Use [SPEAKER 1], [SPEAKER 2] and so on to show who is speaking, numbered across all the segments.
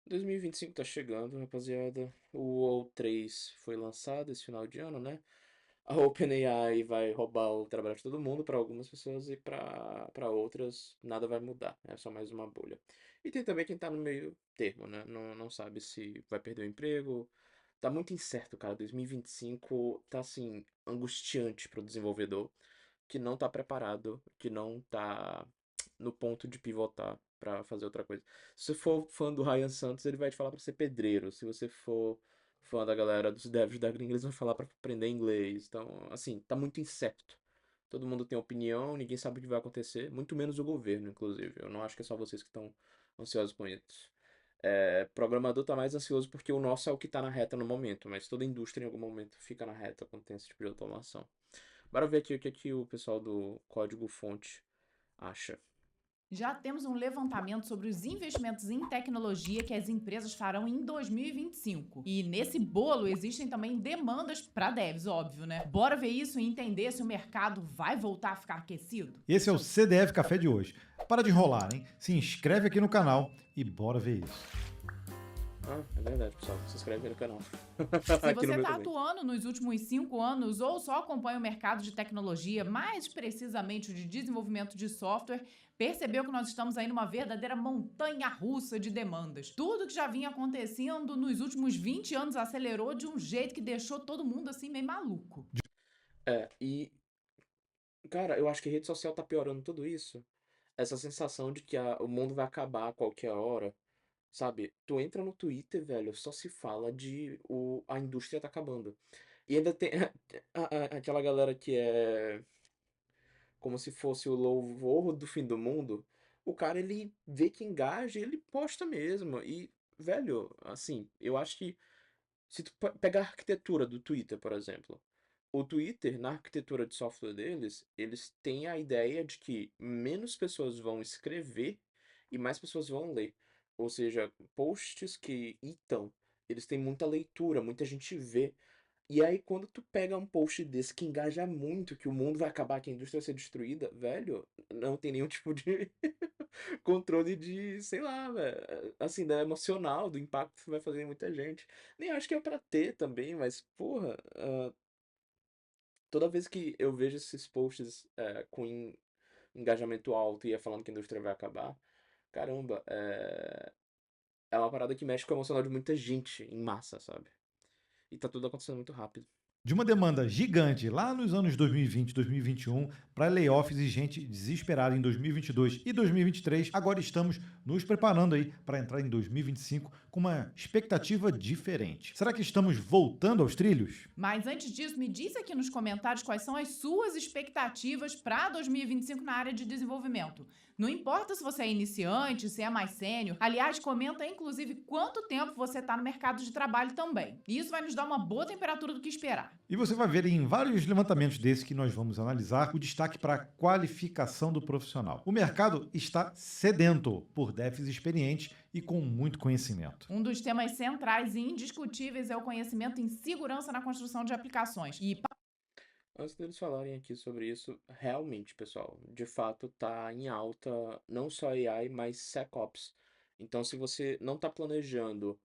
[SPEAKER 1] 2025 tá chegando, rapaziada. O WoW 3 foi lançado esse final de ano, né? A OpenAI vai roubar o trabalho de todo mundo para algumas pessoas e para outras nada vai mudar. É só mais uma bolha. E tem também quem tá no meio termo, né? Não sabe se vai perder o emprego. Tá muito incerto, cara. 2025 tá assim angustiante pro desenvolvedor que não tá preparado, que não tá no ponto de pivotar pra fazer outra coisa. Se você for fã do Ryan Santos, ele vai te falar pra ser pedreiro. Se você for fã da galera dos devs da gringa, eles vão falar pra aprender inglês. Então, assim, tá muito incerto. Todo mundo tem opinião, ninguém sabe o que vai acontecer, muito menos o governo, inclusive. Eu não acho que é só vocês que estão ansiosos com isso. Programador tá mais ansioso porque o nosso é o que tá na reta no momento, mas toda indústria em algum momento fica na reta quando tem esse tipo de automação. Bora ver aqui o que, que o pessoal do código-fonte acha.
[SPEAKER 2] Já temos um levantamento sobre os investimentos em tecnologia que as empresas farão em 2025. E nesse bolo existem também demandas para devs, óbvio, né? Bora ver isso e entender se o mercado vai voltar a ficar aquecido?
[SPEAKER 3] Esse é o CDF Café de hoje. Para de enrolar, hein? Se inscreve aqui no canal e bora ver isso.
[SPEAKER 1] Ah, é verdade, pessoal. Se inscreve aí no canal.
[SPEAKER 2] Se
[SPEAKER 1] Aqui no
[SPEAKER 2] você
[SPEAKER 1] meu
[SPEAKER 2] está
[SPEAKER 1] também.
[SPEAKER 2] atuando nos últimos 5 anos ou só acompanha o mercado de tecnologia, mais precisamente o de desenvolvimento de software, percebeu que nós estamos aí numa verdadeira montanha russa de demandas. Tudo que já vinha acontecendo nos últimos 20 anos acelerou de um jeito que deixou todo mundo assim meio maluco.
[SPEAKER 1] E, cara, eu acho que a rede social tá piorando tudo isso. Essa sensação de que o mundo vai acabar a qualquer hora, sabe? Tu entra no Twitter, velho, só se fala de a indústria tá acabando. E ainda tem aquela galera que é como se fosse o louvor do fim do mundo. O cara, ele vê que engaja e ele posta mesmo. E, velho, assim, eu acho que se tu pegar a arquitetura do Twitter, por exemplo, o Twitter, na arquitetura de software deles, eles têm a ideia de que menos pessoas vão escrever e mais pessoas vão ler. Ou seja, posts que hitam, eles têm muita leitura, muita gente vê. E aí, quando tu pega um post desse que engaja muito, que o mundo vai acabar, que a indústria vai ser destruída, velho, não tem nenhum tipo de controle de, sei lá, velho, assim, da emocional, do impacto que vai fazer em muita gente. Nem acho que é pra ter também, mas, porra, toda vez que eu vejo esses posts com engajamento alto e é falando que a indústria vai acabar, caramba, é uma parada que mexe com o emocional de muita gente em massa, sabe? E tá tudo acontecendo muito rápido.
[SPEAKER 3] De uma demanda gigante lá nos anos 2020, 2021, para layoffs e gente desesperada em 2022 e 2023, agora estamos nos preparando aí para entrar em 2025 com uma expectativa diferente. Será que estamos voltando aos trilhos?
[SPEAKER 2] Mas antes disso, me diz aqui nos comentários quais são as suas expectativas para 2025 na área de desenvolvimento. Não importa se você é iniciante, se é mais sênior. Aliás, comenta inclusive quanto tempo você está no mercado de trabalho também. Isso vai nos dar uma boa temperatura do que esperar.
[SPEAKER 3] E você vai ver em vários levantamentos desses que nós vamos analisar o destaque para a qualificação do profissional. O mercado está sedento por devs experientes e com muito conhecimento.
[SPEAKER 2] Um dos temas centrais e indiscutíveis é o conhecimento em segurança na construção de aplicações. E
[SPEAKER 1] Antes deles falarem aqui sobre isso, realmente, pessoal, de fato tá em alta não só AI, mas SecOps. Então, se você não está planejando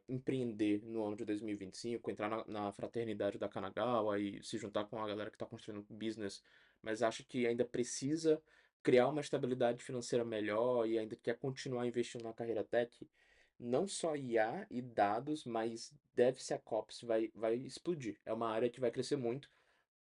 [SPEAKER 1] empreender no ano de 2025, entrar na fraternidade da Kanagawa e se juntar com a galera que está construindo um business, mas acha que ainda precisa criar uma estabilidade financeira melhor e ainda quer continuar investindo na carreira tech, não só IA e dados, mas DevSecOps vai explodir. É uma área que vai crescer muito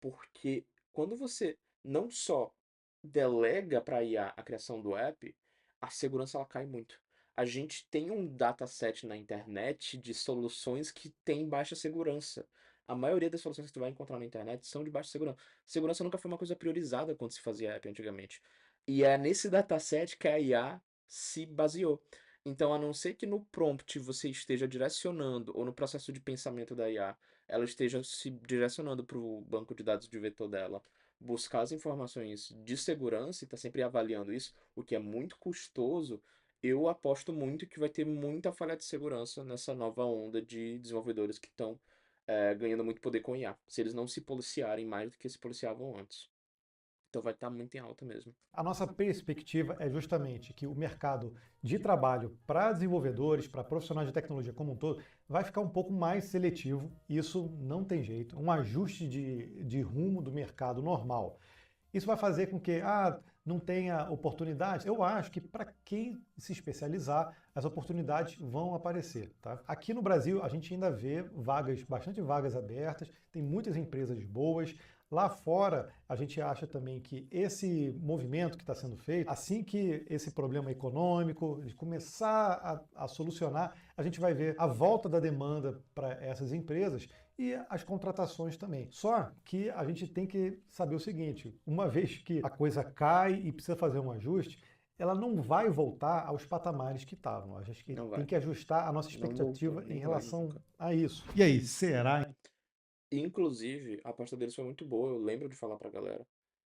[SPEAKER 1] porque quando você não só delega para IA a criação do app, a segurança ela cai muito. A gente tem um dataset na internet de soluções que têm baixa segurança. A maioria das soluções que tu vai encontrar na internet são de baixa segurança. Segurança nunca foi uma coisa priorizada quando se fazia app antigamente. E é nesse dataset que a IA se baseou. Então, a não ser que no prompt você esteja direcionando, ou no processo de pensamento da IA, ela esteja se direcionando para o banco de dados de vetor dela, buscar as informações de segurança e está sempre avaliando isso, o que é muito custoso, eu aposto muito que vai ter muita falha de segurança nessa nova onda de desenvolvedores que estão ganhando muito poder com IA, se eles não se policiarem mais do que se policiavam antes. Então vai estar muito em alta mesmo.
[SPEAKER 3] A nossa perspectiva é justamente que o mercado de trabalho para desenvolvedores, para profissionais de tecnologia como um todo, vai ficar um pouco mais seletivo. Isso não tem jeito. Um ajuste de rumo do mercado normal. Isso vai fazer com que não tenha oportunidades. Eu acho que para quem se especializar, as oportunidades vão aparecer. Tá? Aqui no Brasil, a gente ainda vê vagas, bastante vagas abertas, tem muitas empresas boas. Lá fora, a gente acha também que esse movimento que está sendo feito, assim que esse problema econômico começar a solucionar, a gente vai ver a volta da demanda para essas empresas e as contratações também. Só que a gente tem que saber o seguinte: uma vez que a coisa cai e precisa fazer um ajuste, ela não vai voltar aos patamares que estavam. A gente
[SPEAKER 1] Não
[SPEAKER 3] tem
[SPEAKER 1] vai.
[SPEAKER 3] que ajustar a nossa
[SPEAKER 1] Não voltou,
[SPEAKER 3] expectativa em
[SPEAKER 1] nem vai
[SPEAKER 3] relação
[SPEAKER 1] nunca.
[SPEAKER 3] a isso. E aí, será?
[SPEAKER 1] Inclusive, a aposta deles foi muito boa, eu lembro de falar pra galera.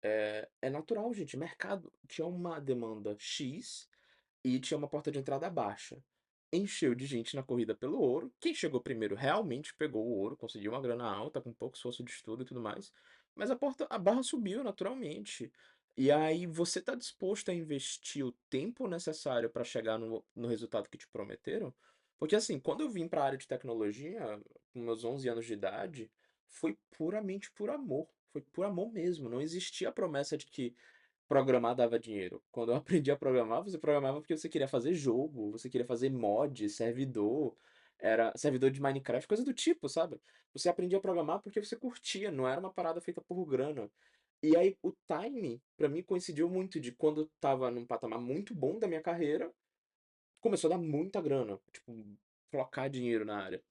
[SPEAKER 1] É natural, gente, mercado tinha uma demanda X e tinha uma porta de entrada baixa. Encheu de gente na corrida pelo ouro. Quem chegou primeiro realmente pegou o ouro, conseguiu uma grana alta, com pouco esforço de estudo e tudo mais. Mas a barra subiu naturalmente. E aí você tá disposto a investir o tempo necessário para chegar no resultado que te prometeram? Porque assim, quando eu vim para a área de tecnologia, com meus 11 anos de idade, foi puramente por amor. Foi por amor mesmo. Não existia a promessa de que programar dava dinheiro. Quando eu aprendi a programar, você programava porque você queria fazer jogo, você queria fazer mod, servidor, era servidor de Minecraft, coisa do tipo, sabe? Você aprendia a programar porque você curtia, não era uma parada feita por grana. E aí o time, pra mim, coincidiu muito de quando eu estava num patamar muito bom da minha carreira, começou a dar muita grana, tipo, colocar dinheiro na área.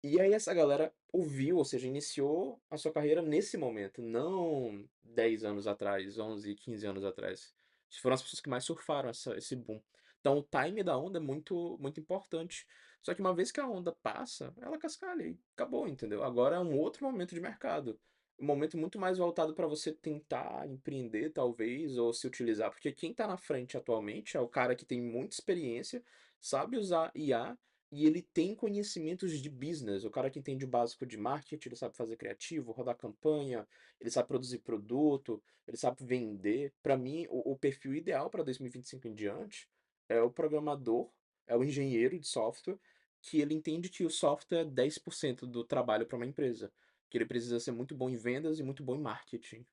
[SPEAKER 1] E aí essa galera ouviu, ou seja, iniciou a sua carreira nesse momento, não 10 anos atrás, 11, 15 anos atrás. Foram as pessoas que mais surfaram esse boom. Então o time da onda é muito, muito importante. Só que uma vez que a onda passa, ela cascalha e acabou, entendeu? Agora é um outro momento de mercado. Um momento muito mais voltado para você tentar empreender, talvez, ou se utilizar. Porque quem está na frente atualmente é o cara que tem muita experiência, sabe usar IA e ele tem conhecimentos de business. O cara que entende o básico de marketing, ele sabe fazer criativo, rodar campanha, ele sabe produzir produto, ele sabe vender. Para mim, o perfil ideal para 2025 em diante é o programador, é o engenheiro de software, que ele entende que o software é 10% do trabalho para uma empresa, que ele precisa ser muito bom em vendas e muito bom em marketing.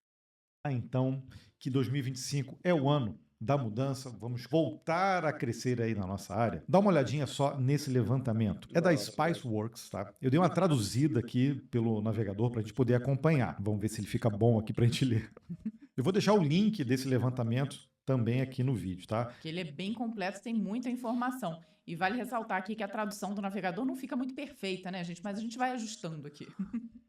[SPEAKER 3] Então, que 2025 é o ano da mudança, vamos voltar a crescer aí na nossa área. Dá uma olhadinha só nesse levantamento. É da
[SPEAKER 1] Bora, bora.
[SPEAKER 3] Spiceworks, tá? Eu dei uma traduzida aqui pelo navegador para a gente poder acompanhar. Vamos ver se ele fica bom aqui para a gente ler. Eu vou deixar o link desse levantamento também aqui no vídeo, tá?
[SPEAKER 2] Que ele é bem completo, tem muita informação. E vale ressaltar aqui que a tradução do navegador não fica muito perfeita, né, gente? Mas a gente vai ajustando aqui.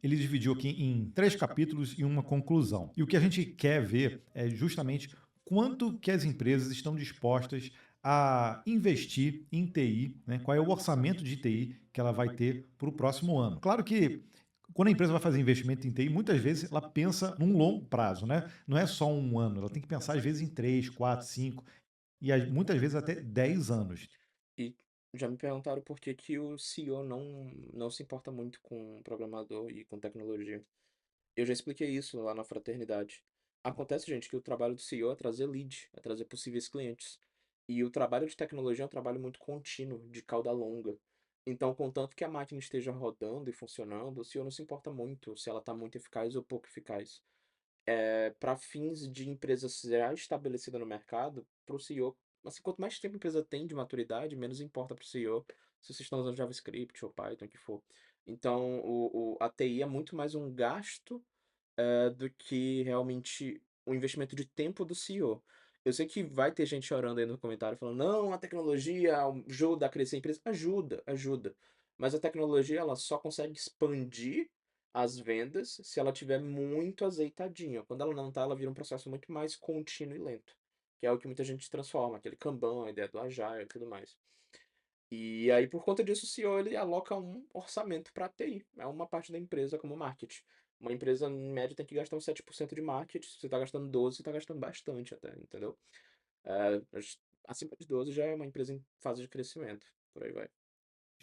[SPEAKER 3] Ele dividiu aqui em 3 capítulos e uma conclusão. E o que a gente quer ver é justamente quanto que as empresas estão dispostas a investir em TI, né? Qual é o orçamento de TI que ela vai ter para o próximo ano. Claro que quando a empresa vai fazer investimento em TI, muitas vezes ela pensa num longo prazo, né? Não é só um ano, ela tem que pensar às vezes em 3, 4, 5 e muitas vezes até 10 anos.
[SPEAKER 1] E já me perguntaram por que que o CEO não se importa muito com programador e com tecnologia. Eu já expliquei isso lá na fraternidade. Acontece, gente, que o trabalho do CEO é trazer lead, é trazer possíveis clientes. E o trabalho de tecnologia é um trabalho muito contínuo, de cauda longa. Então, contanto que a máquina esteja rodando e funcionando, o CEO não se importa muito se ela está muito eficaz ou pouco eficaz. Para fins de empresa já estabelecida no mercado, para o CEO, assim, quanto mais tempo a empresa tem de maturidade, menos importa para o CEO se vocês estão usando JavaScript ou Python, o que for. Então, a TI é muito mais um gasto do que realmente o investimento de tempo do CEO. Eu sei que vai ter gente chorando aí no comentário falando, não, a tecnologia ajuda a crescer a empresa. Ajuda, ajuda. Mas a tecnologia ela só consegue expandir as vendas se ela tiver muito azeitadinha. Quando ela não tá, ela vira um processo muito mais contínuo e lento. Que é o que muita gente transforma, aquele Kanban, a ideia do Agile e tudo mais. E aí, por conta disso, o CEO ele aloca um orçamento para TI. É uma parte da empresa como marketing. Uma empresa, em média, tem que gastar uns 7% de marketing. Se você está gastando 12, você está gastando bastante até, entendeu? Acima de 12 já é uma empresa em fase de crescimento. Por aí vai.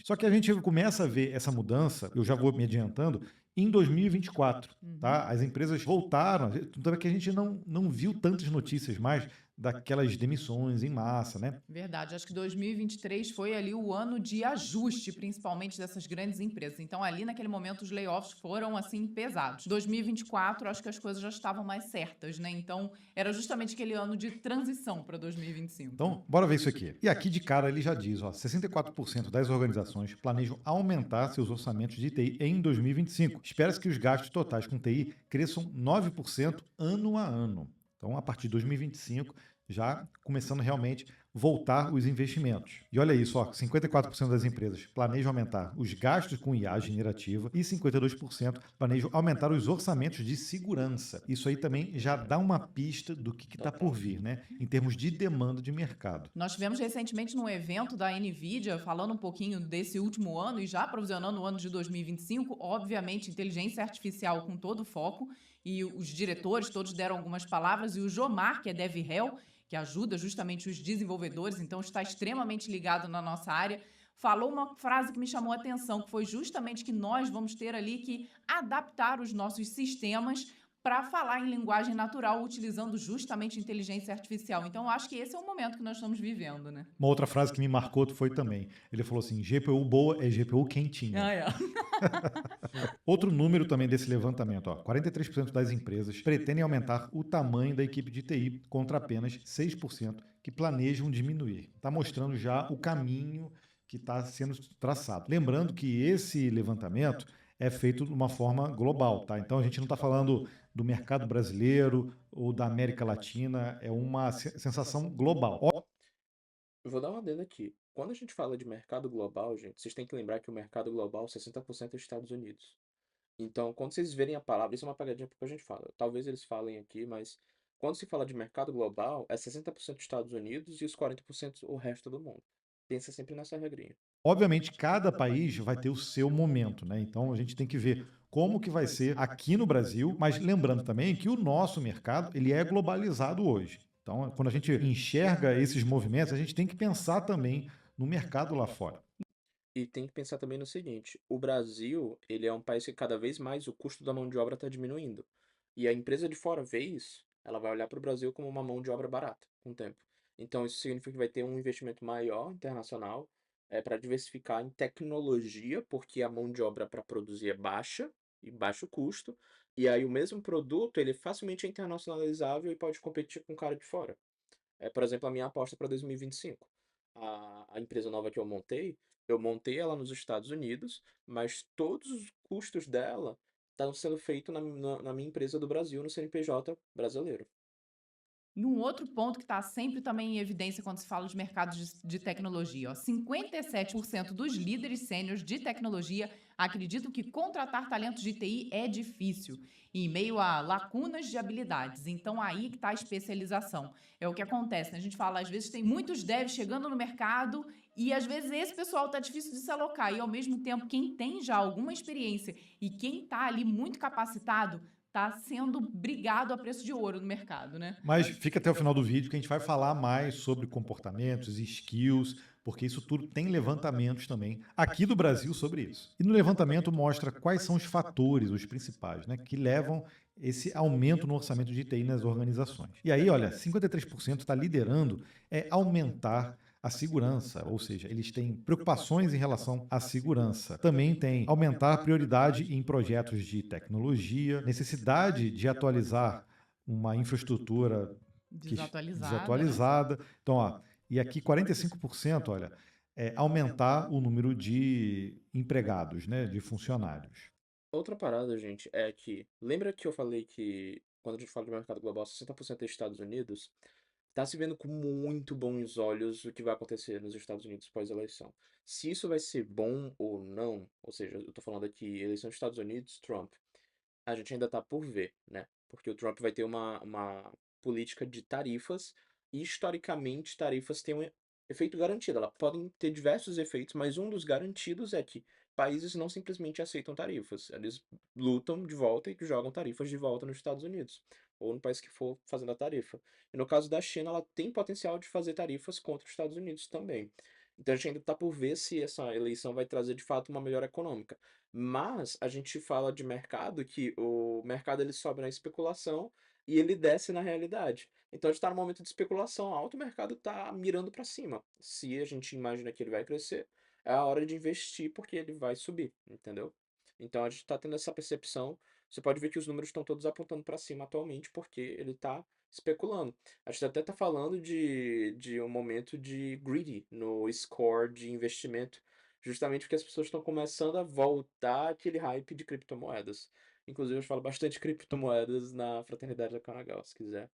[SPEAKER 3] Só que a gente começa a ver essa mudança, eu já vou me adiantando, em 2024,
[SPEAKER 2] Uhum.
[SPEAKER 3] tá? As empresas voltaram, tanto é que a gente não viu tantas notícias mais daquelas demissões em massa, né?
[SPEAKER 2] Verdade, acho que 2023 foi ali o ano de ajuste, principalmente dessas grandes empresas. Então, ali naquele momento, os layoffs foram assim pesados. 2024, acho que as coisas já estavam mais certas, né? Então, era justamente aquele ano de transição para 2025, né?
[SPEAKER 3] Então, bora ver isso aqui. E aqui de cara ele já diz, ó, 64% das organizações planejam aumentar seus orçamentos de TI em 2025. Espera-se que os gastos totais com TI cresçam 9% ano a ano. Então, a partir de 2025, já começando realmente voltar os investimentos. E olha isso, ó, 54% das empresas planejam aumentar os gastos com IA generativa e 52% planejam aumentar os orçamentos de segurança. Isso aí também já dá uma pista do que está por
[SPEAKER 1] Total.
[SPEAKER 3] vir, né? Em termos de demanda de mercado.
[SPEAKER 2] Nós tivemos recentemente num evento da NVIDIA falando um pouquinho desse último ano e já provisionando o ano de 2025, obviamente inteligência artificial com todo o foco, e os diretores todos deram algumas palavras, e o Jomar, que é DevRel, que ajuda justamente os desenvolvedores, então está extremamente ligado na nossa área, falou uma frase que me chamou a atenção, que foi justamente que nós vamos ter ali que adaptar os nossos sistemas para falar em linguagem natural, utilizando justamente inteligência artificial. Então, eu acho que esse é o momento que nós estamos vivendo, né?
[SPEAKER 3] Uma outra frase que me marcou foi também. Ele falou assim: GPU boa é GPU quentinha.
[SPEAKER 2] Ah, é.
[SPEAKER 3] Outro número também desse levantamento, ó, 43% das empresas pretendem aumentar o tamanho da equipe de TI contra apenas 6% que planejam diminuir. Está mostrando já o caminho que está sendo traçado. Lembrando que esse levantamento é feito de uma forma global, tá? Então a gente não está falando do mercado brasileiro ou da América Latina, é uma sensação global.
[SPEAKER 1] Eu vou dar uma adendo aqui. Quando a gente fala de mercado global, gente, vocês têm que lembrar que o mercado global, 60% é Estados Unidos. Então, quando vocês verem a palavra, isso é uma pegadinha porque a gente fala. Talvez eles falem aqui, mas quando se fala de mercado global, é 60% Estados Unidos e os 40% o resto do mundo. Pensa sempre nessa regrinha.
[SPEAKER 3] Obviamente, cada país vai ter o seu momento, né? Então a gente tem que ver como que vai ser aqui no Brasil, mas lembrando também que o nosso mercado ele é globalizado hoje. Então, quando a gente enxerga esses movimentos, a gente tem que pensar também no mercado lá fora.
[SPEAKER 1] E tem que pensar também no seguinte, o Brasil, ele é um país que cada vez mais o custo da mão de obra está diminuindo. E a empresa de fora vê isso, ela vai olhar para o Brasil como uma mão de obra barata, com o tempo. Então isso significa que vai ter um investimento maior internacional, para diversificar em tecnologia, porque a mão de obra para produzir é baixa e baixo custo, e aí o mesmo produto, ele facilmente é internacionalizável e pode competir com o cara de fora. Por exemplo, a minha aposta para 2025. A empresa nova que eu montei ela nos Estados Unidos, mas todos os custos dela estão sendo feitos na minha empresa do Brasil, no CNPJ brasileiro.
[SPEAKER 2] E um outro ponto que está sempre também em evidência quando se fala de mercado de tecnologia, ó, 57% dos líderes sêniores de tecnologia acreditam que contratar talentos de TI é difícil, em meio a lacunas de habilidades. Então, aí que está a especialização. É o que acontece, né? A gente fala, às vezes tem muitos devs chegando no mercado e às vezes esse pessoal está difícil de se alocar. E ao mesmo tempo, quem tem já alguma experiência e quem está ali muito capacitado está sendo brigado a preço de ouro no mercado, né?
[SPEAKER 3] Mas fica até o final do vídeo que a gente vai falar mais sobre comportamentos, skills, porque isso tudo tem levantamentos também aqui do Brasil sobre isso. E no levantamento mostra quais são os fatores, os principais, né, que levam esse aumento no orçamento de TI nas organizações. E aí, olha, 53% está liderando aumentar a segurança, ou seja, eles têm preocupações em relação à segurança. Também tem aumentar a prioridade em projetos de tecnologia, necessidade de atualizar uma infraestrutura
[SPEAKER 2] Desatualizada, né?
[SPEAKER 3] desatualizada. Então, ó, e aqui 45%, olha, aumentar o número de empregados, né, de funcionários.
[SPEAKER 1] Outra parada, gente, é que lembra que eu falei que quando a gente fala de mercado global, 60% é Estados Unidos? Tá se vendo com muito bons olhos o que vai acontecer nos Estados Unidos pós-eleição. Se isso vai ser bom ou não, ou seja, eu tô falando aqui, eleição dos Estados Unidos, Trump. A gente ainda tá por ver, né? Porque o Trump vai ter uma política de tarifas, e historicamente tarifas têm um efeito garantido. Elas podem ter diversos efeitos, mas um dos garantidos é que países não simplesmente aceitam tarifas. Eles lutam de volta e jogam tarifas de volta nos Estados Unidos, ou no país que for fazendo a tarifa. E no caso da China, ela tem potencial de fazer tarifas contra os Estados Unidos também. Então a gente ainda está por ver se essa eleição vai trazer de fato uma melhora econômica. Mas a gente fala de mercado que o mercado ele sobe na especulação e ele desce na realidade. Então a gente está no momento de especulação alta, o mercado está mirando para cima. Se a gente imagina que ele vai crescer, é a hora de investir porque ele vai subir, entendeu? Então a gente está tendo essa percepção. Você pode ver que os números estão todos apontando para cima atualmente porque ele está especulando. A gente até está falando de um momento de greedy no score de investimento, justamente porque as pessoas estão começando a voltar aquele hype de criptomoedas. Inclusive, eu falo bastante de criptomoedas na Fraternidade da Canagal, se quiser.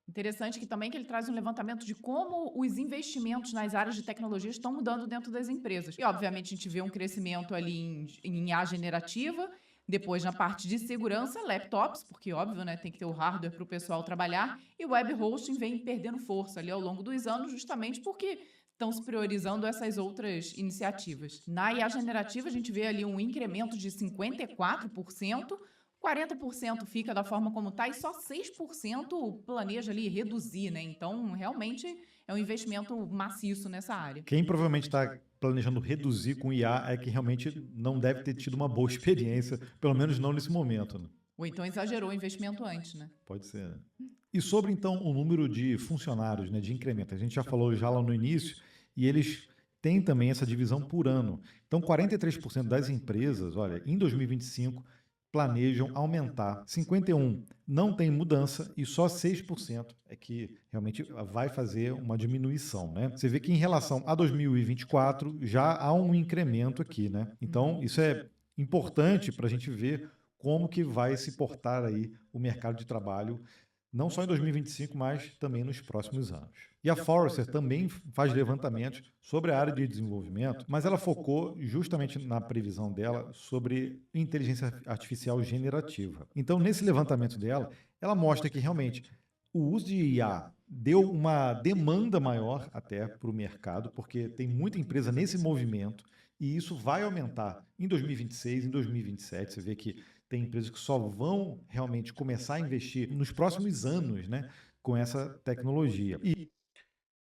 [SPEAKER 2] Interessante que também que ele traz um levantamento de como os investimentos nas áreas de tecnologia estão mudando dentro das empresas. E, obviamente, a gente vê um crescimento ali em IA generativa, depois na parte de segurança, laptops, porque, óbvio, né, tem que ter o hardware para o pessoal trabalhar, e o web hosting vem perdendo força ali ao longo dos anos, justamente porque estão se priorizando essas outras iniciativas. Na IA generativa, a gente vê ali um incremento de 54%, 40% fica da forma como está e só 6% planeja ali reduzir, né? Então, realmente é um investimento maciço nessa área.
[SPEAKER 3] Quem provavelmente está planejando reduzir com IA é que realmente não deve ter tido uma boa experiência, pelo menos não nesse momento, né?
[SPEAKER 2] Ou então exagerou o investimento antes, né?
[SPEAKER 3] Pode ser, né? E sobre, então, o número de funcionários, né, de incremento, a gente já falou já lá no início, e eles têm também essa divisão por ano. Então, 43% das empresas, olha, em 2025, planejam aumentar. 51% não tem mudança e só 6% é que realmente vai fazer uma diminuição, né? Você vê que em relação a 2024 já há um incremento aqui, né? Então, isso é importante para a gente ver como que vai se portar aí o mercado de trabalho não só em 2025, mas também nos próximos anos. E a Forrester também faz levantamentos sobre a área de desenvolvimento, mas ela focou justamente na previsão dela sobre inteligência artificial generativa. Então, nesse levantamento dela, ela mostra que realmente o uso de IA deu uma demanda maior até para o mercado, porque tem muita empresa nesse movimento e isso vai aumentar em 2026, em 2027. Você vê que tem empresas que só vão realmente começar a investir nos próximos anos, né, com essa tecnologia.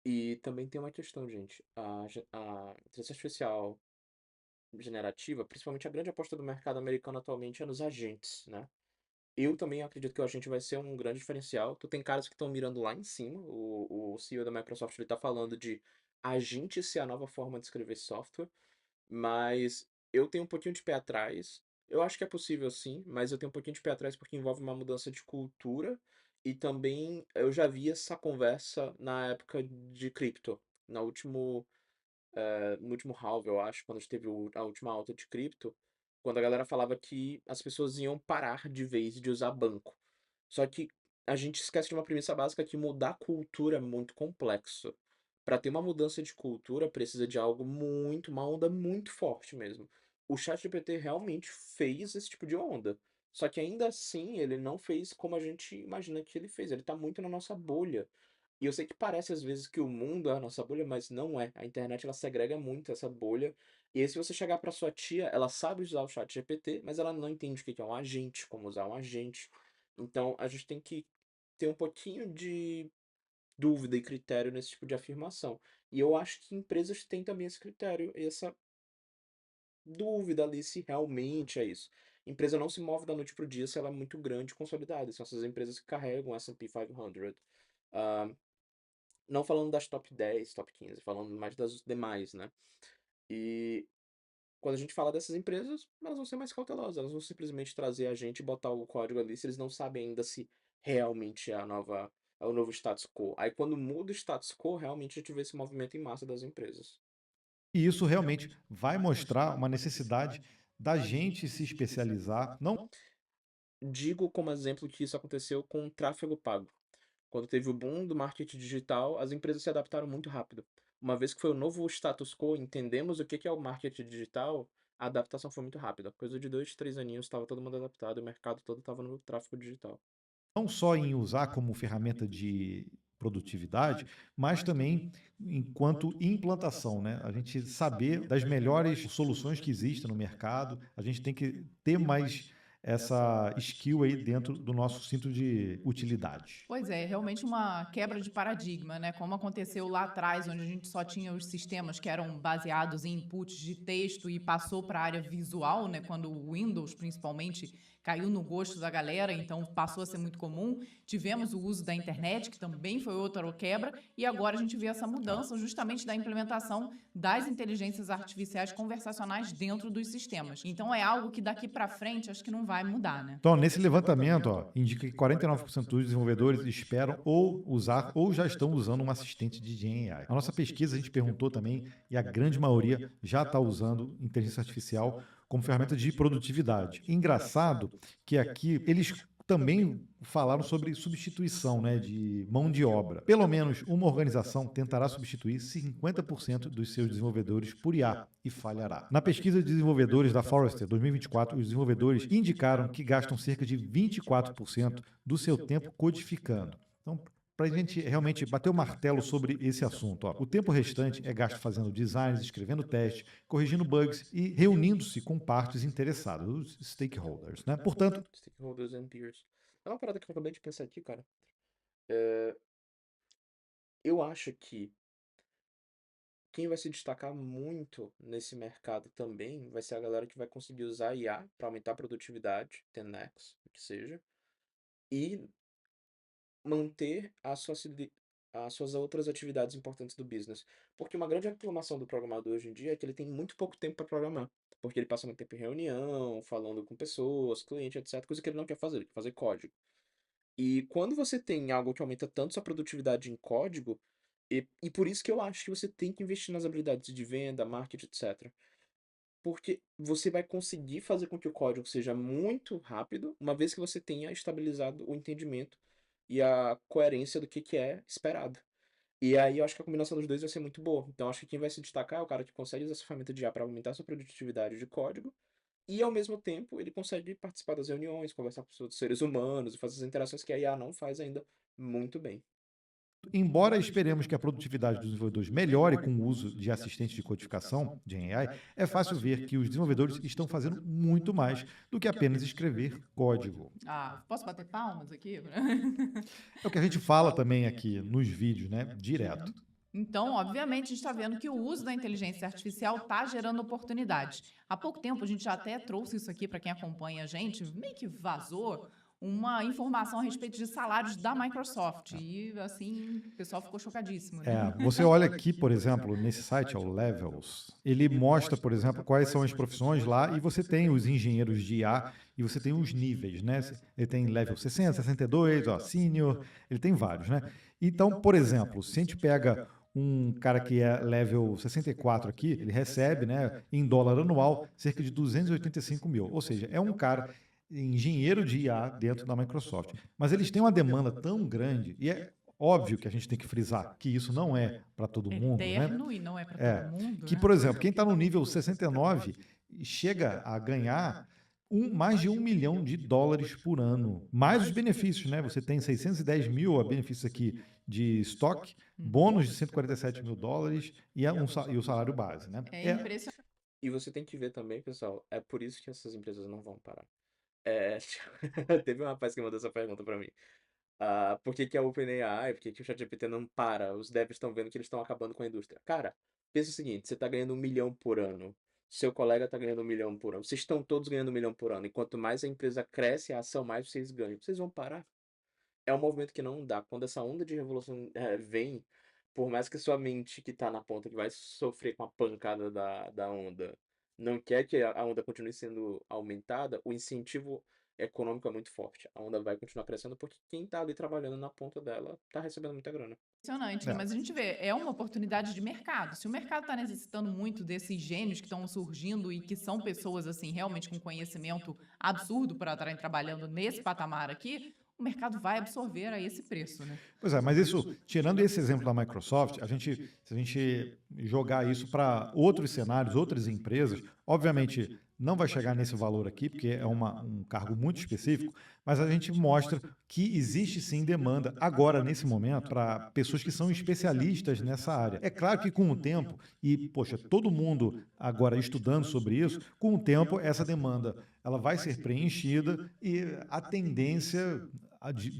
[SPEAKER 1] E também tem uma questão, gente. A inteligência artificial generativa, principalmente a grande aposta do mercado americano atualmente é nos agentes, né? Eu também acredito que o agente vai ser um grande diferencial. Tu tem caras que estão mirando lá em cima. O CEO da Microsoft ele tá falando de agente ser a nova forma de escrever software, mas eu tenho um pouquinho de pé atrás. Eu acho que é possível sim, mas eu tenho um pouquinho de pé atrás porque envolve uma mudança de cultura e também eu já vi essa conversa na época de cripto. Na último, no último halving, eu acho, quando a gente teve a última alta de cripto, quando a galera falava que as pessoas iam parar de vez de usar banco. Só que a gente esquece de uma premissa básica que mudar cultura é muito complexo. Para ter uma mudança de cultura, precisa de algo muito, uma onda muito forte mesmo. O ChatGPT realmente fez esse tipo de onda. Só que ainda assim, ele não fez como a gente imagina que ele fez. Ele tá muito na nossa bolha. E eu sei que parece às vezes que o mundo é a nossa bolha, mas não é. A internet ela segrega muito essa bolha. E aí, se você chegar para sua tia, ela sabe usar o chat GPT, mas ela não entende o que é um agente, como usar um agente. Então, a gente tem que ter um pouquinho de dúvida e critério nesse tipo de afirmação. E eu acho que empresas têm também esse critério, essa dúvida ali se realmente é isso. Empresa não se move da noite para o dia se ela é muito grande e consolidada. São essas empresas que carregam o S&P 500. Ah, não falando das top 10, top 15, falando mais das demais, né? E quando a gente fala dessas empresas, elas vão ser mais cautelosas, elas vão simplesmente trazer a gente e botar o código ali se eles não sabem ainda se realmente é é o novo status quo. Aí quando muda o status quo, realmente a gente vê esse movimento em massa das empresas.
[SPEAKER 3] E isso realmente vai mostrar uma necessidade da gente se especializar, não.
[SPEAKER 1] Digo como exemplo que isso aconteceu com o tráfego pago. Quando teve o boom do marketing digital, as empresas se adaptaram muito rápido. Uma vez que foi o novo status quo, entendemos o que é o marketing digital, a adaptação foi muito rápida. Coisa de 2, 3 aninhos, estava todo mundo adaptado, o mercado todo estava no tráfego digital.
[SPEAKER 3] Não só em usar como ferramenta de produtividade, mas também enquanto implantação, né? A gente saber das melhores soluções que existem no mercado, a gente tem que ter mais essa skill aí dentro do nosso cinto de utilidades.
[SPEAKER 2] Pois é, realmente uma quebra de paradigma, né? Como aconteceu lá atrás, onde a gente só tinha os sistemas que eram baseados em inputs de texto e passou para a área visual, né? Quando o Windows, principalmente, caiu no gosto da galera, então passou a ser muito comum. Tivemos o uso da internet, que também foi outra quebra, e agora a gente vê essa mudança justamente da implementação das inteligências artificiais conversacionais dentro dos sistemas. Então é algo que daqui para frente acho que não vai mudar, né?
[SPEAKER 3] Então, nesse levantamento, ó, indica que 49% dos desenvolvedores esperam ou usar ou já estão usando um assistente de GenAI. A nossa pesquisa, a gente perguntou também, e a grande maioria já está usando inteligência artificial como ferramenta de produtividade. Engraçado que aqui eles também falaram sobre substituição, né, de mão de obra. Pelo menos uma organização tentará substituir 50% dos seus desenvolvedores por IA e falhará. Na pesquisa de desenvolvedores da Forrester 2024, os desenvolvedores indicaram que gastam cerca de 24% do seu tempo codificando. Então, para a gente realmente bater o martelo sobre esse assunto, ó, o tempo restante é gasto fazendo designs, escrevendo testes, corrigindo bugs e reunindo-se com partes interessadas, os stakeholders, né? Portanto,
[SPEAKER 1] Stakeholders and peers. É uma parada que eu acabei de pensar aqui, cara. É, eu acho que quem vai se destacar muito nesse mercado também vai ser a galera que vai conseguir usar IA para aumentar a produtividade, 10x, o que seja, e manter as suas outras atividades importantes do business. Porque uma grande reclamação do programador hoje em dia é que ele tem muito pouco tempo para programar. Porque ele passa muito tempo em reunião, falando com pessoas, clientes, etc. Coisa que ele não quer fazer, ele quer fazer código. E quando você tem algo que aumenta tanto sua produtividade em código, e por isso que eu acho que você tem que investir nas habilidades de venda, marketing, etc. Porque você vai conseguir fazer com que o código seja muito rápido, uma vez que você tenha estabilizado o entendimento e a coerência do que é esperado. E aí eu acho que a combinação dos dois vai ser muito boa. Então acho que quem vai se destacar é o cara que consegue usar essa ferramenta de IA para aumentar sua produtividade de código, e ao mesmo tempo ele consegue participar das reuniões, conversar com os outros seres humanos e fazer as interações que a IA não faz ainda muito bem.
[SPEAKER 3] embora esperemos que a produtividade dos desenvolvedores melhore com o uso de assistentes de codificação, de AI, é fácil ver que os desenvolvedores estão fazendo muito mais do que apenas escrever código.
[SPEAKER 2] Ah, posso bater palmas aqui?
[SPEAKER 3] É o que a gente fala também aqui nos vídeos, né? Direto.
[SPEAKER 2] Então, obviamente, a gente está vendo que o uso da inteligência artificial está gerando oportunidades. Há pouco tempo, a gente já até trouxe isso aqui para quem acompanha a gente, meio que vazou uma informação a respeito de salários da Microsoft. E, assim, o pessoal ficou chocadíssimo, né?
[SPEAKER 3] Você olha aqui, por exemplo, nesse site, o Levels, ele mostra, por exemplo, quais são as profissões lá e você tem os engenheiros de IA e você tem os níveis, né? Ele tem level 60, 62, ó, senior, ele tem vários, né? Então, por exemplo, se a gente pega um cara que é level 64 aqui, ele recebe, né, em dólar anual, cerca de 285 mil. Ou seja, é um cara engenheiro de IA dentro da Microsoft. Mas eles têm uma demanda tão grande, e é óbvio que a gente tem que frisar que isso não é para todo mundo, né?
[SPEAKER 2] Eterno e não é para todo mundo,
[SPEAKER 3] Que,
[SPEAKER 2] né?
[SPEAKER 3] por exemplo, quem está no nível 69 chega a ganhar mais de $1 milhão por ano, mais os benefícios, né? Você tem 610 mil benefícios aqui de estoque, bônus de $147 mil e o salário base, né?
[SPEAKER 2] É impressionante.
[SPEAKER 1] E você tem que ver também, pessoal, é por isso que essas empresas não vão parar. Teve um rapaz que mandou essa pergunta pra mim. Por que que a OpenAI, por que que o ChatGPT não para? Os devs estão vendo que eles estão acabando com a indústria. Cara, pensa o seguinte, você tá ganhando 1 milhão por ano. Seu colega tá ganhando 1 milhão por ano. Vocês estão todos ganhando 1 milhão por ano. E quanto mais a empresa cresce a ação, mais vocês ganham. Vocês vão parar? É um movimento que não dá. Quando essa onda de revolução vem, por mais que sua mente que tá na ponta, que vai sofrer com a pancada da onda, não quer que a onda continue sendo aumentada, o incentivo econômico é muito forte. A onda vai continuar crescendo porque quem tá ali trabalhando na ponta dela tá recebendo muita grana.
[SPEAKER 2] Impressionante, né? Mas a gente vê, é uma oportunidade de mercado. Se o mercado está necessitando muito desses gênios que estão surgindo e que são pessoas, assim, realmente com conhecimento absurdo para estarem trabalhando nesse patamar aqui, o mercado vai absorver a esse preço, né?
[SPEAKER 3] Pois é, mas isso, tirando esse exemplo da Microsoft, se a gente jogar isso para outros cenários, outras empresas, Obviamente, não vai chegar nesse valor aqui, porque é um cargo muito específico, mas a gente mostra que existe sim demanda agora, nesse momento, para pessoas que são especialistas nessa área. É claro que com o tempo, e poxa, todo mundo agora estudando sobre isso, com o tempo essa demanda ela vai ser preenchida e a tendência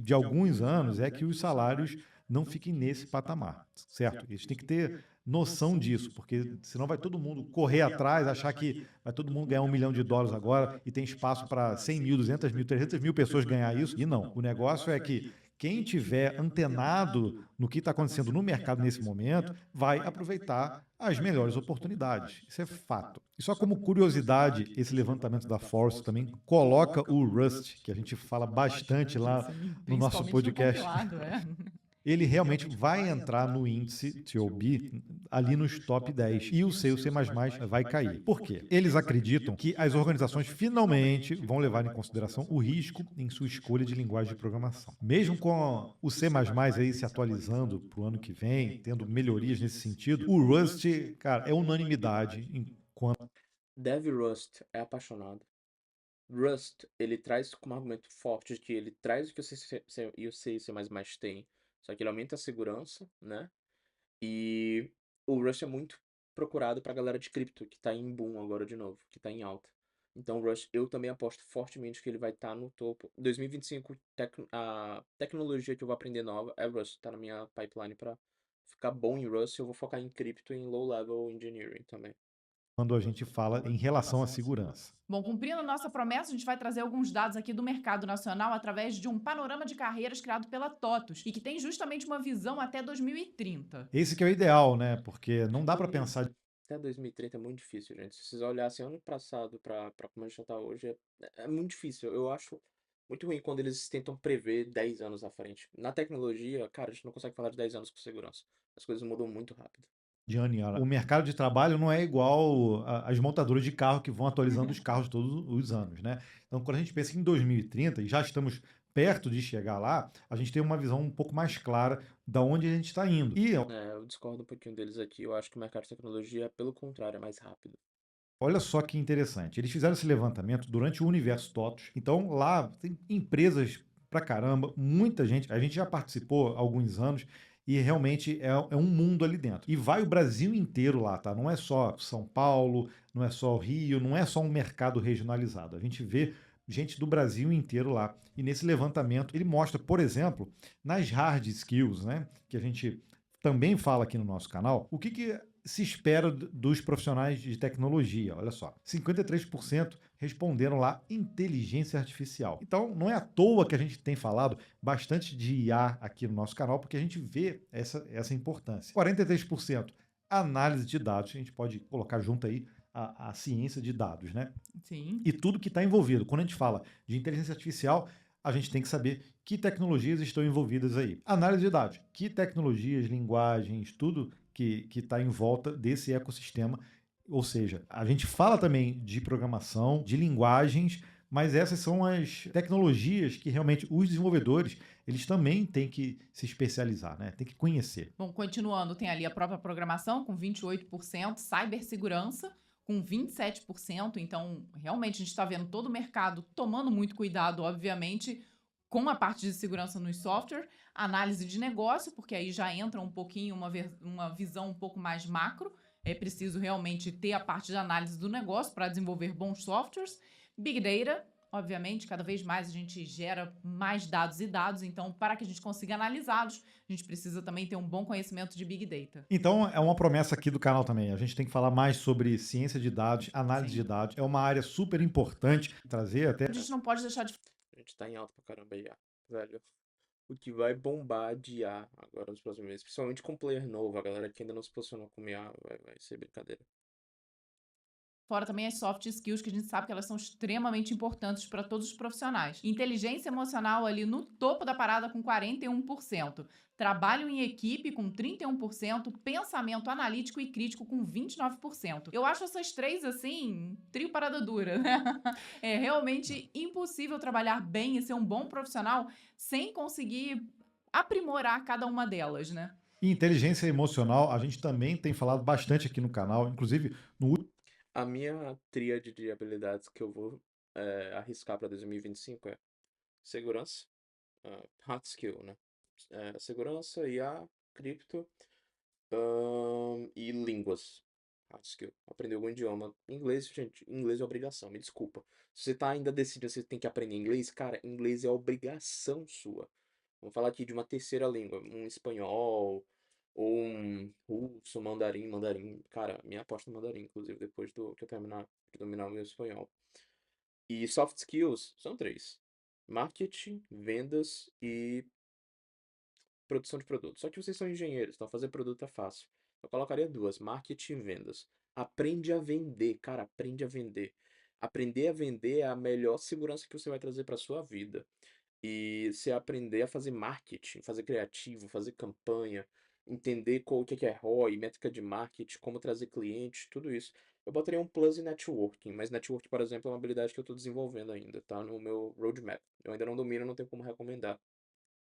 [SPEAKER 3] de alguns anos é que os salários não fiquem nesse patamar, certo? Eles têm que ter noção disso, porque senão vai todo mundo correr atrás, achar que vai todo mundo ganhar US$ 1 milhão agora e tem espaço para 100 mil, 200 mil, 300 mil pessoas ganhar isso. E não, o negócio é que quem tiver antenado no que está acontecendo no mercado nesse momento vai aproveitar as melhores oportunidades. Isso é fato. E só como curiosidade, esse levantamento da Force também coloca o Rust, que a gente fala bastante lá
[SPEAKER 2] Sim,
[SPEAKER 3] no nosso
[SPEAKER 2] principalmente no
[SPEAKER 3] podcast.
[SPEAKER 2] compilado,
[SPEAKER 3] Ele realmente vai entrar no índice TOB ali nos top 10 e o C vai cair. Por quê? Eles acreditam que as organizações finalmente vão levar em consideração o risco em sua escolha de linguagem de programação. Mesmo com o C++ aí se atualizando para o ano que vem, tendo melhorias nesse sentido, o Rust, cara, é unanimidade enquanto
[SPEAKER 1] Dev Rust é apaixonado. Rust, ele traz como argumento forte de que ele traz o que o C e o C e C++ têm, só que ele aumenta a segurança, né? E o Rust é muito procurado pra galera de cripto, que tá em boom agora de novo, que tá em alta. Então o Rust, eu também aposto fortemente que ele vai estar no topo. 2025, a tecnologia que eu vou aprender nova é Rust, tá na minha pipeline pra ficar bom em Rust, eu vou focar em cripto e em low-level engineering também.
[SPEAKER 3] quando a gente fala em relação à segurança.
[SPEAKER 2] Bom, cumprindo nossa promessa, a gente vai trazer alguns dados aqui do mercado nacional através de um panorama de carreiras criado pela TOTUS e que tem justamente uma visão até 2030.
[SPEAKER 3] Esse que é o ideal, né? Porque não dá para pensar
[SPEAKER 1] Até 2030 é muito difícil, gente. Se vocês olhassem ano passado pra como a gente já tá hoje, é muito difícil. Eu acho muito ruim quando eles tentam prever 10 anos à frente. Na tecnologia, cara, a gente não consegue falar de 10 anos com segurança. As coisas mudam muito rápido.
[SPEAKER 3] de ano em ano. O mercado de trabalho não é igual às montadoras de carro que vão atualizando os carros todos os anos, né? Então, quando a gente pensa em 2030 e já estamos perto de chegar lá, a gente tem uma visão um pouco mais clara da onde a gente está indo. E
[SPEAKER 1] Eu discordo um pouquinho deles aqui. Eu acho que o mercado de tecnologia, pelo contrário, é mais rápido.
[SPEAKER 3] olha só que interessante. Eles fizeram esse levantamento durante o Universo TOTUS. Então, lá tem empresas pra caramba, muita gente. A gente já participou há alguns anos e realmente é um mundo ali dentro. E vai o Brasil inteiro lá, tá? Não é só São Paulo, não é só o Rio, não é só um mercado regionalizado. A gente vê gente do Brasil inteiro lá. E nesse levantamento, ele mostra, por exemplo, nas hard skills, né? Que a gente também fala aqui no nosso canal, o que se espera dos profissionais de tecnologia. Olha só, 53% responderam lá inteligência artificial. Então, não é à toa que a gente tem falado bastante de IA aqui no nosso canal, porque a gente vê essa importância. 43% análise de dados, a gente pode colocar junto aí a ciência de dados, né?
[SPEAKER 2] Sim.
[SPEAKER 3] E tudo que está envolvido. Quando a gente fala de inteligência artificial, a gente tem que saber que tecnologias estão envolvidas aí. Análise de dados, que tecnologias, linguagens, tudo que está em volta desse ecossistema. Ou seja, a gente fala também de programação, de linguagens, mas essas são as tecnologias que realmente os desenvolvedores, eles também têm que se especializar, né? Tem que conhecer.
[SPEAKER 2] Bom, continuando, tem ali a própria programação com 28%, cibersegurança com 27%. Então, realmente, a gente está vendo todo o mercado tomando muito cuidado, obviamente, com a parte de segurança no software, análise de negócio, porque aí já entra um pouquinho uma visão um pouco mais macro. É preciso realmente ter a parte de análise do negócio para desenvolver bons softwares. Big Data, obviamente, cada vez mais a gente gera mais dados e dados, então para que a gente consiga analisá-los, a gente precisa também ter um bom conhecimento de Big Data.
[SPEAKER 3] Então, é uma promessa aqui do canal também. A gente tem que falar mais sobre ciência de dados, análise de dados. É uma área super importante trazer até.
[SPEAKER 2] A gente não pode deixar de
[SPEAKER 1] A gente tá em alta pra caramba IA, velho. O que vai bombar de IA agora nos próximos meses, principalmente com player novo, a galera que ainda não se posicionou como IA, vai ser brincadeira.
[SPEAKER 2] fora também as soft skills, que a gente sabe que elas são extremamente importantes para todos os profissionais. Inteligência emocional ali no topo da parada com 41%. Trabalho em equipe com 31%, pensamento analítico e crítico com 29%. Eu acho essas três, assim, trio parada dura, né? É realmente impossível trabalhar bem e ser um bom profissional sem conseguir aprimorar cada uma delas, né?
[SPEAKER 3] E inteligência emocional, a gente também tem falado bastante aqui no canal, inclusive no
[SPEAKER 1] A minha tríade de habilidades que eu vou arriscar para 2025 é segurança, hard skill, né? Segurança, IA, cripto, e línguas. Hard skill. Aprender algum idioma. Inglês, gente, inglês é obrigação, me desculpa. Se você tá ainda decidindo se você tem que aprender inglês, cara, inglês é obrigação sua. Vamos falar aqui de uma terceira língua, um espanhol, ou um russo, mandarim. Cara, minha aposta é mandarim, inclusive, depois do que eu terminar de dominar o meu espanhol. E soft skills são três: marketing, vendas e produção de produto. Só que vocês são engenheiros, então fazer produto é fácil. Eu colocaria duas: marketing e vendas. Aprende a vender, cara, aprende a vender. Aprender a vender é a melhor segurança que você vai trazer para sua vida. E se aprender a fazer marketing, fazer criativo, fazer campanha, entender qual o que é ROI, métrica de marketing, como trazer clientes, tudo isso. Eu botaria um plus em networking, mas networking, por exemplo, é uma habilidade que eu estou desenvolvendo ainda, tá no meu roadmap. Eu ainda não domino, não tenho como recomendar.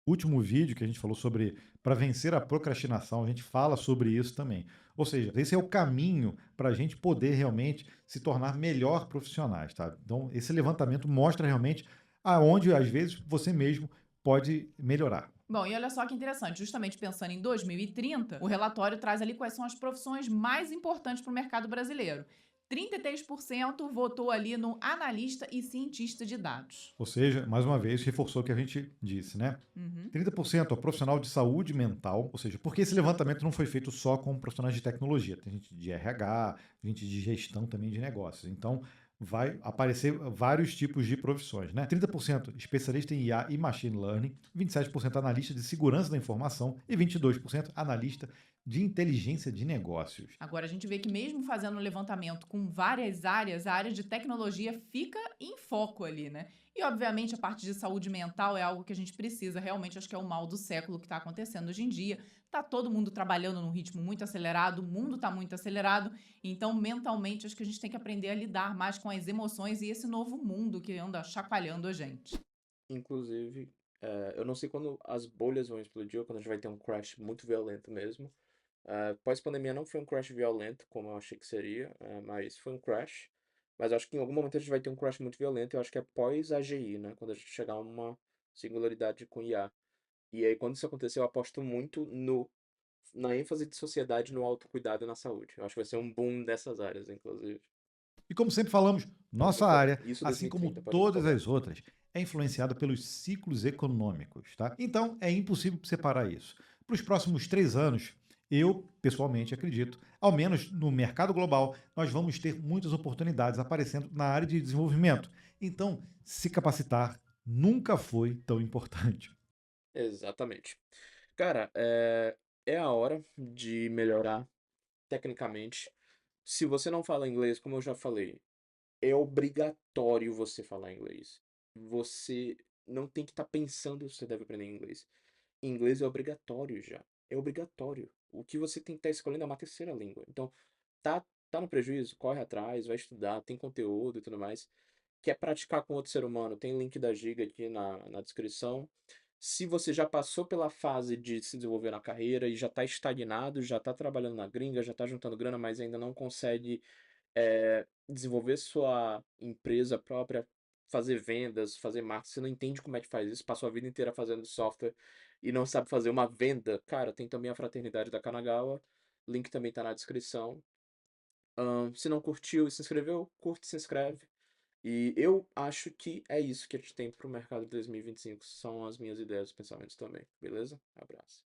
[SPEAKER 3] Último vídeo que a gente falou sobre para vencer a procrastinação, a gente fala sobre isso também. Ou seja, esse é o caminho para a gente poder realmente se tornar melhor profissionais, tá? Então, esse levantamento mostra realmente aonde, às vezes, você mesmo pode melhorar.
[SPEAKER 2] Bom, e olha só que interessante, justamente pensando em 2030, o relatório traz ali quais são as profissões mais importantes para o mercado brasileiro. 33% votou ali no analista e cientista de dados.
[SPEAKER 3] Ou seja, mais uma vez, reforçou o que a gente disse, né?
[SPEAKER 2] Uhum.
[SPEAKER 3] 30% é profissional de saúde mental, ou seja, porque esse levantamento não foi feito só com profissionais de tecnologia, tem gente de RH, gente de gestão também de negócios. Então, vai aparecer vários tipos de profissões, né? 30% especialista em IA e machine learning, 27% analista de segurança da informação e 22% analista de inteligência de negócios.
[SPEAKER 2] Agora a gente vê que mesmo fazendo um levantamento com várias áreas, a área de tecnologia fica em foco ali, né? E obviamente a parte de saúde mental é algo que a gente precisa, realmente acho que é o mal do século que está acontecendo hoje em dia. Tá todo mundo trabalhando num ritmo muito acelerado, o mundo tá muito acelerado, então mentalmente acho que a gente tem que aprender a lidar mais com as emoções e esse novo mundo que anda chacoalhando a gente.
[SPEAKER 1] Inclusive, eu não sei quando as bolhas vão explodir ou quando a gente vai ter um crash muito violento mesmo. Pós-pandemia não foi um crash violento, como eu achei que seria, mas foi um crash. Mas acho que em algum momento a gente vai ter um crash muito violento. Eu acho que é pós-AGI, né? Quando a gente chegar a uma singularidade com IA. E aí, quando isso acontecer, eu aposto muito na ênfase de sociedade no autocuidado e na saúde. Eu acho que vai ser um boom dessas áreas, inclusive.
[SPEAKER 3] E como sempre falamos, nossa
[SPEAKER 1] Então,
[SPEAKER 3] área,
[SPEAKER 1] isso
[SPEAKER 3] assim como
[SPEAKER 1] 2030, pode
[SPEAKER 3] todas
[SPEAKER 1] empolgar.
[SPEAKER 3] as outras, é influenciada pelos ciclos econômicos, tá? Então é impossível separar isso. Para os próximos 3 anos, eu pessoalmente acredito, ao menos no mercado global, nós vamos ter muitas oportunidades aparecendo na área de desenvolvimento. Então, se capacitar nunca foi tão importante.
[SPEAKER 1] Exatamente. Cara, é a hora de melhorar tecnicamente. Se você não fala inglês, como eu já falei, é obrigatório você falar inglês. Você não tem que estar pensando se você deve aprender inglês. Inglês é obrigatório já. É obrigatório. O que você tem que estar escolhendo é uma terceira língua. Então, tá no prejuízo? Corre atrás, vai estudar, tem conteúdo e tudo mais. Quer praticar com outro ser humano? Tem link da Giga aqui na descrição. Se você já passou pela fase de se desenvolver na carreira e já está estagnado, já está trabalhando na gringa, já está juntando grana, mas ainda não consegue desenvolver sua empresa própria, fazer vendas, fazer marketing, você não entende como é que faz isso, passou a vida inteira fazendo software e não sabe fazer uma venda, cara, tem também a Fraternidade da Kanagawa, link também tá na descrição. Se não curtiu e se inscreveu, curte e se inscreve. E eu acho que é isso que a gente tem pro mercado de 2025, são as minhas ideias e pensamentos também, beleza? Abraço.